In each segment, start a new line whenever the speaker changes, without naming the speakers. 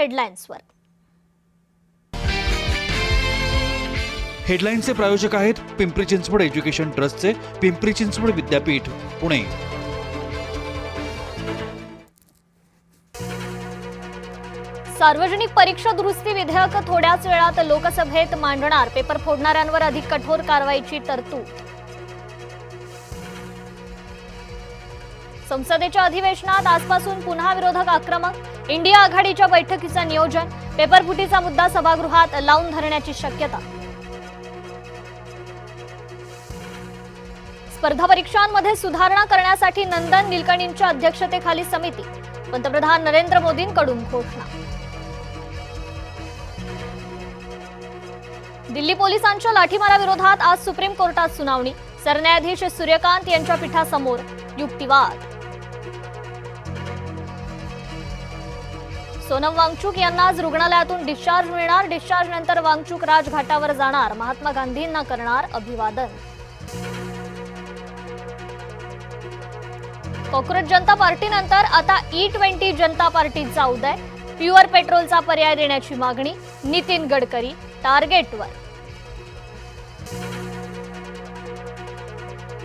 हेडलाईन्सवर।
हेडलाईन्सचे प्रायोजक आहेत पिंपरी चिंचवड एज्युकेशन ट्रस्टचे पिंपरी चिंचवड विद्यापीठ पुणे।
सार्वजनिक परीक्षा दुरुस्ती विधेयक थोड्याच वेळात लोकसभेत मांडणार, पेपर फोडणाऱ्यांवर अधिक कठोर कारवाईची तरतूद। संसदेच्या अधिवेशनात आजपासून पुन्हा विरोधक आक्रमक, इंडिया आघाडीच्या बैठकीचं नियोजन, पेपर फुटीचा मुद्दा सभागृहात लावून धरण्याची शक्यता। स्पर्धा परीक्षांमध्ये सुधारणा करण्यासाठी नंदन निलकणींच्या अध्यक्षतेखाली समिती, पंतप्रधान नरेंद्र मोदींकडून घोषणा। दिल्ली पोलिसांच्या लाठीमाराविरोधात आज सुप्रीम कोर्टात सुनावणी, सरन्यायाधीश सूर्यकांत यांच्या पीठासमोर युक्तिवाद। सोनम वांगचुक यांना आज रुग्णालयातून डिस्चार्ज मिळणार, डिस्चार्ज नंतर वांगचुक राजघाटावर जाणार, महात्मा गांधींना करणार अभिवादन। कॉक्रोच जनता पार्टीनंतर आता E20 जनता पार्टीचा उदय, प्युअर पेट्रोलचा पर्याय देण्याची मागणी, नितीन गडकरी टार्गेटवर।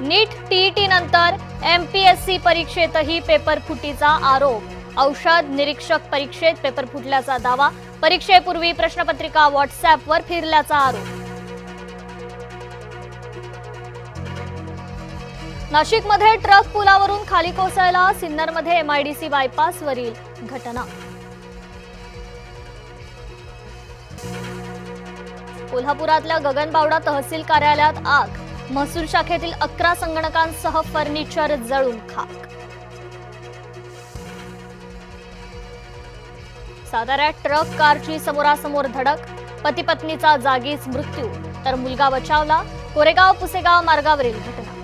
नीट टीईटी नंतर MPSC परीक्षेतही पेपर फुटीचा आरोप, औषध निरीक्षक परीक्षेत पेपर फुटल्याचा दावा, परीक्षेपूर्वी प्रश्नपत्रिका व्हॉट्सअॅपवर फिरल्याचा आरोप। नाशिकमध्ये ट्रक पुलावरून खाली कोसळला, सिन्नरमध्ये MIDC बायपासवरील घटना। कोल्हापुरातल्या गगनबावडा तहसील कार्यालयात आग, महसूल शाखेतील 11 संगणकांसह फर्निचर जळून खाक। साताऱ्यात ट्रक कारची समोरासमोर धडक, पती पत्नीचा जागीच मृत्यू तर मुलगा बचावला, कोरेगाव पुसेगाव मार्गावरील घटना।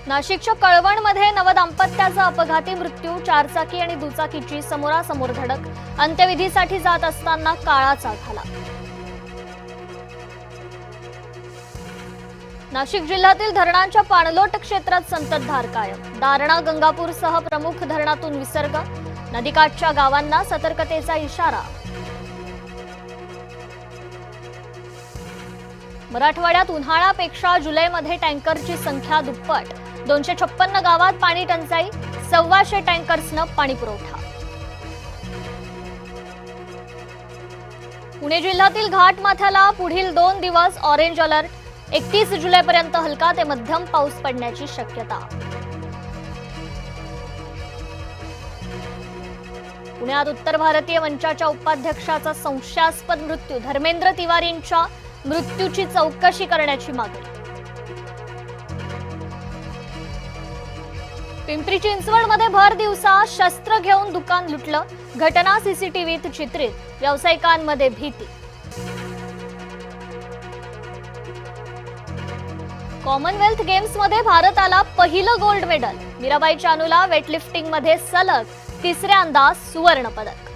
नाशिकच्या कळवणमध्ये नवदाम्पत्याचा अपघाती मृत्यू, चारचाकी आणि दुचाकीची समोरासमोर धडक, अंत्यविधीसाठी जात असताना काळाचा घाला। नाशिक जिल्ह्यातील धरणांच्या पाणलोट क्षेत्रात संततधार कायम, दारणा गंगापूरसह प्रमुख धरणातून विसर्ग, नदीकाठच्या गावांना सतर्कतेचा इशारा। मराठवाड्यात उन्हाळ्यापेक्षा जुलैमध्ये टँकरची संख्या दुप्पट, 256 गावात पाणी टंचाई, 125 टँकर्सनं पाणी पुरवठा। पुणे जिल्ह्यातील घाटमाथ्याला पुढील 2 दिवस ऑरेंज अलर्ट, 31 जुलैपर्यंत हलका ते मध्यम पाऊस पडण्याची शक्यता। पुण्यात उत्तर भारतीय मंचाच्या उपाध्यक्षाचा संशयास्पद मृत्यू, धर्मेंद्र तिवारींच्या मृत्यूची चौकशी करण्याची मागणी। पिंपरी चिंचवडमध्ये भर दिवसा शस्त्र घेऊन दुकान लुटलं, घटना सीसीटीव्हीत चित्रित, व्यावसायिकांमध्ये भीती। कॉमनवेल्थ गेम्समध्ये भारताला पहिलं गोल्ड मेडल, मीराबाई चानूला वेटलिफ्टिंगमध्ये सलग 3ऱ्यांदा सुवर्ण पदक।